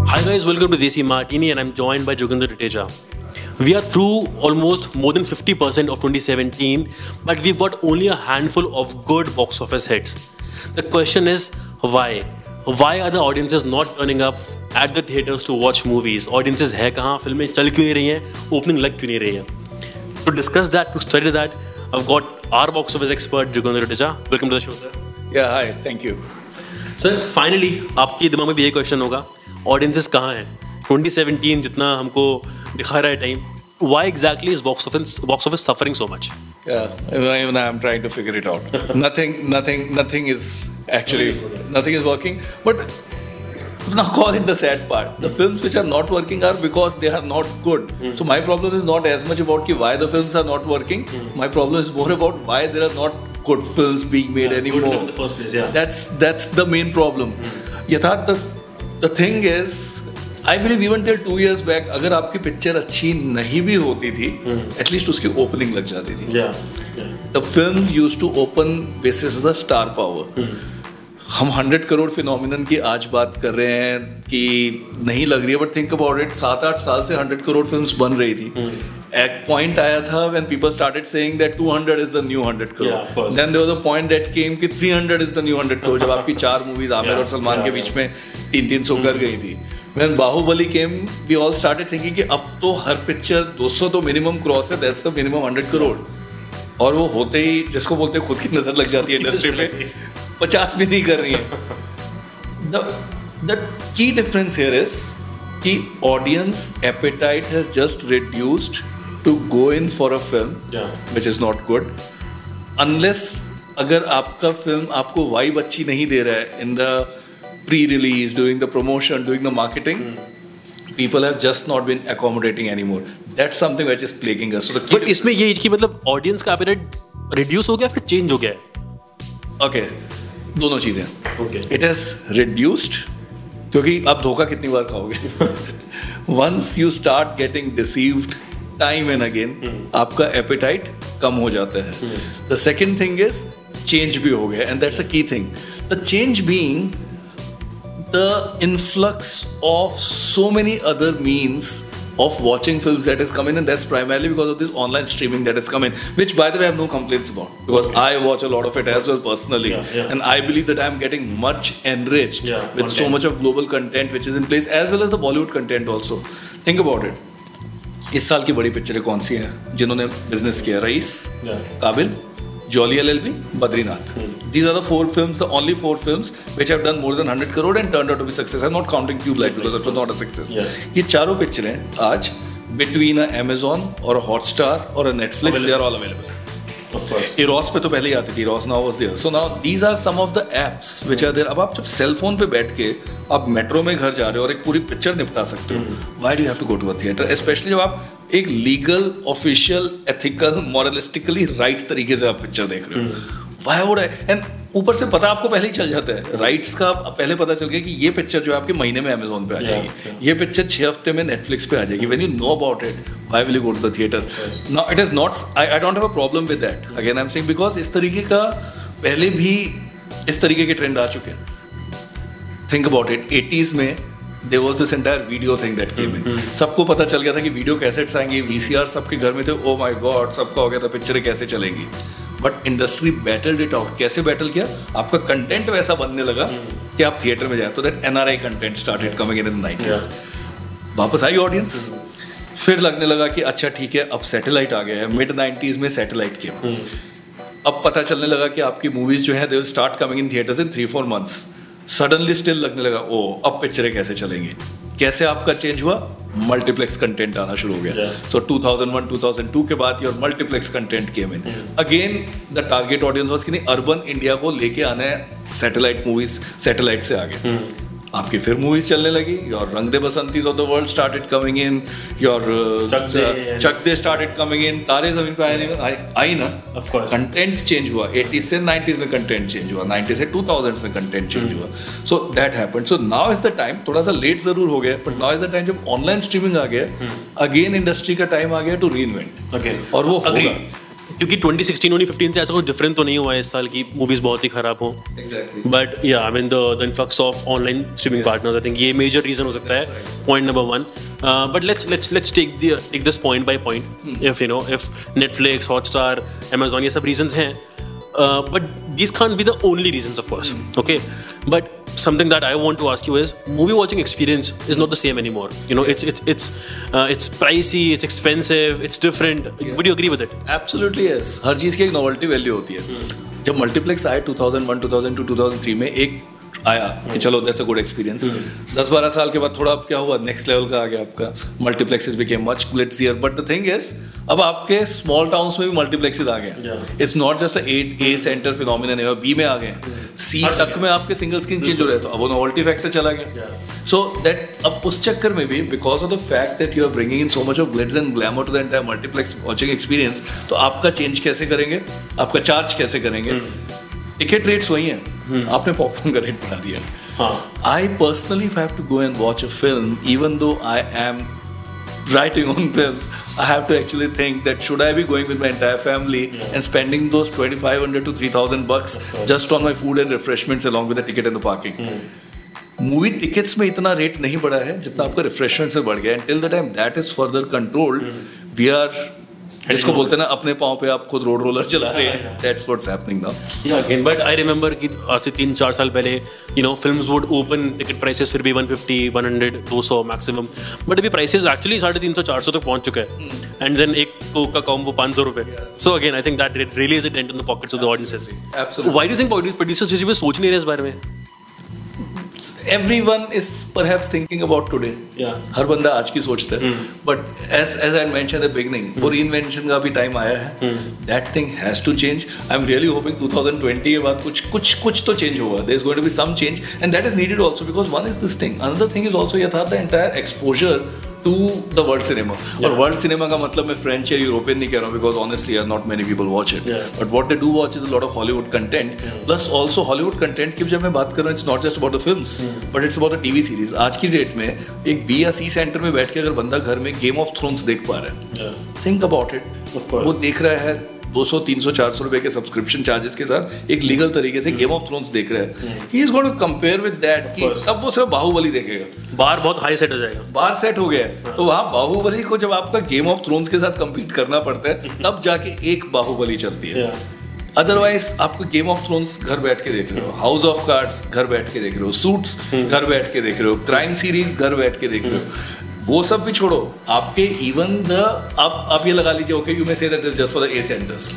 Hi guys, welcome to Desi Martini and I'm joined by Jogendra Dudeja. We are through almost more than 50% of 2017, but we've got only a handful of good box office hits. The question is, why? Why are the audiences not turning up at the theaters to watch movies? Audiences है कहाँ? फिल्में चल क्यों नहीं रही हैं? Opening लग क्यों नहीं रही है? To discuss that, to study that, I've got our box office expert Jogendra Dudeja. Welcome to the show, sir. Yeah, hi. Thank you. Sir, finally आपके दिमाग में भी यही क्वेश्चन होगा, ऑडियंसेस कहाँ हैं? 2017 जितना हमको दिखा रहा है time, why exactly is box office suffering so much? Yeah, even I'm trying to figure it out. nothing is actually nothing is working. But now call it the sad part. The films which are not working are because they are not good. So my problem is not as much about why the films are not working. My problem is more about why there are not good films being made anymore. Good in the first place, yeah. That's the main problem. Yatharth, the thing is, I believe even till 2 years back, अगर आपकी picture अच्छी नहीं भी होती थी, at least उसकी opening लग जाती थी. The films used to open basis as a star power. हम 100 करोड़ फिनोमिनन की आज बात कर रहे हैं कि नहीं लग रही है, बट थिंक अबाउट इट, 7-8 साल से 100 करोड़ फिल्म्स बन रही थी. एक पॉइंट आया था when people started saying that 200 is the new 100 crore. Then there was a point that came कि 300 is the new 100 करोड़, जब आपकी 4 मूवीज आमिर और सलमान के बीच में 300 कर गई थी. When Baahubali came, we all started thinking कि अब तो हर पिक्चर 200 तो मिनिमम क्रॉस है, that's the minimum 100 करोड़. और वो होते ही, जिसको बोलते हैं खुद की नजर लग जाती है इंडस्ट्री पे, 50 भी नहीं कर रही है. The key difference here is कि audience appetite has just reduced to go in for a film, which is not good, unless अगर आपका फिल्म आपको वाइब अच्छी नहीं दे रहा है in the pre-release, during the promotion, during the marketing, people have just not been accommodating anymore. That's something which is plaguing us. So but इसमें ये कि मतलब audience का appetite reduce हो गया फिर change हो गया है? Okay, दोनों चीजें. Okay. It has reduced क्योंकि आप धोखा कितनी बार खाओगे? Once you start getting deceived time and again, आपका appetite कम हो जाता है. The second thing is change भी हो गया, and that's a key thing. The change being the influx of so many other means of watching films that has come in, and that's primarily because of this online streaming that has come in, which by the way I have no complaints about, because I watch a lot of it as well personally, and I believe that I am getting much enriched with so much of global content which is in place, as well as the Bollywood content also. Think about it. इस साल की बड़ी पिक्चरें कौन सी हैं जिन्होंने business किया? Rice, काबिल, jolly LLB, Badrinath. These are the 4 films, the only 4 films which have done more than 100 crore and turned out to be success. I'm not counting Tube Light because it was not a success. ये चारों पिक्चरें आज between a Amazon or a Hotstar or a Netflix, they are all available. Of course. Eros पे तो पहले ही आती थी. Eros now was there. So now these are some of the apps which are there. अब आप जब cell phone पे बैठ के आप मेट्रो में घर जा रहे हो और एक पूरी पिक्चर निपटा सकते हो, why do you have to go to a theater? Especially जब आप एक लीगल, ऑफिशियल, एथिकल, मॉरलिस्टिकली राइट तरीके से आप पिक्चर देख रहे हो. Why would I? And ऊपर से पता आपको पहले ही चल जाता है, राइट्स का पहले पता चल गया कि ये पिक्चर जो है आपके महीने में अमेजोन पे आ जाएगी, ये पिक्चर 6 हफ्ते में नेटफ्लिक्स पे आ जाएगी. When you know about it, why will you go to the theaters? Now it is not. I don't have a problem with that. Again I'm saying because इस तरीके का पहले भी इस तरीके के ट्रेंड आ चुके हैं. Think about it. 80s में there was this entire video thing that came in. सबको पता चल गया था कि वीडियो कैसेट्स आएंगे, VCR सबके घर में थे. Oh my God, सबका हो गया था पिक्चरें कैसे चलेंगी. But industry battled it out. कैसे बैटल किया? आपका कंटेंट वैसा बनने लगा कि आप थिएटर में जाए. तो that NRI content started coming in 90s. वापस आई ऑडियंस, फिर लगने लगा कि अच्छा ठीक है अब सैटेलाइट आ गया है. मिड 90s में सैटेलाइट के अब पता चलने लगा कि आपकी मूवीज जो है they will start coming in theatres in 3-4 months. Suddenly still लगने लगा ओ अब पिक्चरें कैसे चलेंगी. कैसे आपका चेंज हुआ? मल्टीप्लेक्स कंटेंट आना शुरू हो गया. सो 2001-2002 के बाद your multiplex content came in. Again the target audience was कि नहीं, अर्बन इंडिया को लेके आना है सैटेलाइट मूवीज, सैटेलाइट से आगे. आपकी फिर मूवीज चलने लगी. Your Rang De Basantis of the world started coming in, your Chak De started coming in. Taare Zameen पे आई ना. कंटेंट चेंज हुआ. 80s से 90s में कंटेंट चेंज हुआ, 90s से 2000s में कंटेंट चेंज हुआ. So that happened. So now is the time, थोड़ा सा लेट जरूर हो गया but now is the time जब ऑनलाइन स्ट्रीमिंग आ गया, अगेन इंडस्ट्री का टाइम आ गया टू रीइन्वेंट. और वो होगा क्योंकि 2016 2015 से ऐसा कुछ डिफरेंट तो नहीं हुआ है इस साल की मूवीज बहुत ही खराब हो. बट या I mean the influx of online streaming partners, I think ये मेजर रीजन हो सकता है. Point number 1. But let's take this point by point. If Netflix, Hotstar, Amazon, ये सब रीजंस हैं, but these can't be the only reasons, of course. Okay, but something that I want to ask you is, movie watching experience is not the same anymore. It's pricey, it's expensive, it's different. Would you agree with it? Absolutely yes. हर चीज की एक novelty value होती है. जब multiplex आए 2001, 2002, 2003 में एक आया कि चलो दैट्स अ गुड एक्सपीरियंस. 10-12 साल के बाद थोड़ा अब क्या हुआ, नेक्स्ट लेवल का आ गया आपका. Multiplexes became much glitzier. But the thing is, अब आपके स्मॉल टाउन्स में भी मल्टीप्लेक्सेस आ गए. It's not just a centre phenomenon है, बी में आ गए, सी तक में आपके सिंगल स्क्रीन चेंज हो रहे हैं. तो अब वो नोवेल्टी फैक्टर चला गया. सो दैट अब उस चक्कर में भी, because of the fact that you are bringing in so much of glitz and glamour to the entire multiplex watching experience, तो आपका चेंज कैसे करेंगे, आपका चार्ज कैसे करेंगे. टिकट रेट्स वही हैं, आपने पॉपकॉर्न का रेट बढ़ा दिया. I personally, if I have to go and watch a film, even though I am writing on films, I have to actually think that should I be going with my entire family and spending those $2,500 to $3,000 just on my food and refreshments along with the ticket and the parking. Movie tickets में इतना rate नहीं बढ़ा है जितना आपका refreshment से बढ़ गया. And till the time that is further controlled, we are, जिसको बोलते हैं ना, अपने पाँव पे आप खुद रोड रोलर चला रहे हैं. That's what's happening now. Yeah, again, but I remember कि आज से 3-4 साल पहले films would open ticket prices फिर भी 150, 100, 200 maximum. But अभी prices actually 350-400 तक पहुंच चुका है. And then एक कोक का कॉम्बो 500 रुपए. So again, I think that really is a dent in the pockets of the audiences. Absolutely. Why do you think producers जिस भी सोच नहीं रहे इस बारे में? Everyone is perhaps thinking about today. हर बंदा आज की सोचता है. But as I mentioned at the beginning, वो reinvention का भी टाइम आया है. That thing has to change. I'm really hoping 2020 के बाद कुछ तो change होगा. There's going to be some change, and that is needed also, because one is this thing. Another thing is also यथा the entire exposure to the world cinema. और world cinema का मतलब मैं French या European नहीं कह रहा हूँ, because honestly not many people watch it. But what they do watch is a lot of Hollywood content. Plus also Hollywood content की जब मैं बात कर रहा हूँ, it's not just about the films, but it's about the TV series. आज की date में एक B या C सेंटर में बैठ के अगर बंदा घर में Game of Thrones देख पा रहा है, think about it. वो देख रहा है 200, 300, 400 रुपए के सब्सक्रिप्शन चार्जेस के साथ एक लीगल तरीके से गेम ऑफ थ्रोन्स देख रहा है. He is going to compare with that कि तब वो सिर्फ बाहुबली देखेगा. बार बहुत हाई सेट हो जाएगा. बार सेट हो गया तो वहाँ बाहुबली को जब आपका गेम ऑफ थ्रोन्स के साथ कंपीट करना पड़ता है, तब जाके एक बाहुबली चलती है. अदरवाइज आपको गेम ऑफ थ्रोन्स घर बैठ के देख रहे हो, हाउस ऑफ कार्ड्स घर बैठ के देख रहे हो, सूट्स घर बैठ के देख रहे हो, क्राइम सीरीज घर बैठ के देख रहे हो. वो सब भी छोड़ो, आपके इवन द आप ये लगा लीजिए, okay, you may say that is just for the A centres.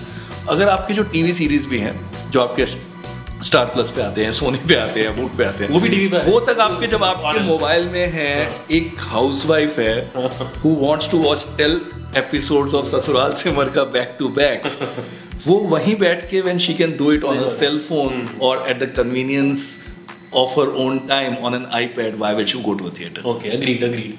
अगर आपके जो टीवी सीरीज भी हैं जो आपके स्टार प्लस पे आते हैं, सोनी पे आते हैं, वूट पे आते हैं, वो भी टीवी पे है. वो तक आपके जब आपके मोबाइल में है, एक हाउसवाइफ है who wants to watch 10 episodes of Sasural Simar का बैक टू बैक, वो वहीं बैठ के when she can do it on a cell phone और at the convenience of her own time on an iPad, why will she go to a theater? Okay, agreed.